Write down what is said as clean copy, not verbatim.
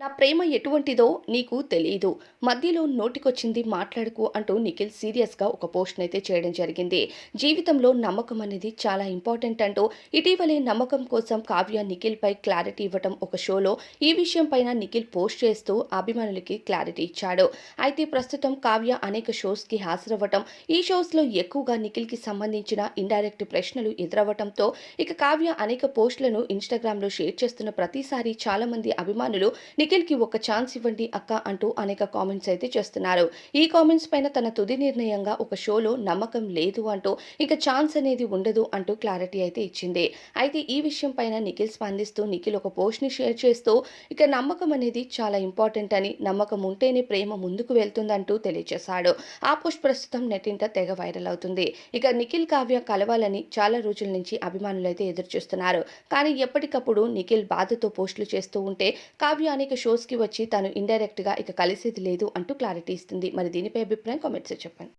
నా ప్రేమ ఎటువంటిదో నీకు తెలీదు. మధ్యలో నోటికొచ్చింది మాట్లాడకు అంటూ నిఖిల్ సీరియస్‌గా ఒక పోస్ట్‌నైతే చేయడం జరిగింది. జీవితంలో నమ్మకం అనేది చాలా ఇంపార్టెంట్ అంటూ ఇటీవలే నమ్మకం కోసం కావ్య నిఖిల్‌పై క్లారిటీ ఇవ్వటం ఒక షోలో ఈ విషయం పైన నిఖిల్ పోస్ట్ చేస్తూ అభిమానులకి క్లారిటీ ఇచ్చాడు. అయితే ప్రస్తుతం కావ్య అనేక షోస్‌కి హాజరవ్వటం, ఈ షోస్‌లో ఎక్కువగా నిఖిల్‌కి సంబంధించిన ఇండైరెక్ట్ ప్రశ్నలు ఎదురవ్వటంతో ఇక కావ్య అనేక పోస్టులను ఇన్‌స్టాగ్రామ్‌లో షేర్ చేస్తున్న ప్రతిసారి చాలామంది అభిమానులు నిఖిల్‌కి ఒక ఛాన్స్ ఇవ్వండి అక్క అంటూ అనేక కామెంట్స్ అయితే చేస్తున్నారు. ఈ కామెంట్స్ పైన తన తుది నిర్ణయంగా ఒక షోలో నమ్మకం లేదు అంటూ, ఇక ఛాన్స్ అనేది ఉండదు అంటూ క్లారిటీ అయితే ఇచ్చింది. అయితే ఈ విషయం పైన నిఖిల్ స్పందిస్తూ నిఖిల్ ఒక పోస్ట్‌ని షేర్ చేస్తూ ఇక నమ్మకం అనేది చాలా ఇంపార్టెంట్ అని, నమ్మకం ఉంటేనే ప్రేమ ముందుకు వెళ్తుందంటూ తెలియజేశాడు. ఆ పోస్ట్ ప్రస్తుతం నెట్టింట తెగ వైరల్ అవుతుంది. ఇక నిఖిల్ కావ్య కలవాలని చాలా రోజుల నుంచి అభిమానులైతే ఎదురు చూస్తున్నారు. కానీ ఎప్పటికప్పుడు నిఖిల్ బాధతో పోస్టులు చేస్తూ ఉంటే కావ్య అనేక షోస్‌కి వచ్చి తను ఇండైరెక్ట్‌గా ఇక కలిసేది లేదు అంటూ క్లారిటీ ఇస్తుంది. మరి దీనిపై అభిప్రాయం కామెంట్స్‌లో చెప్పండి.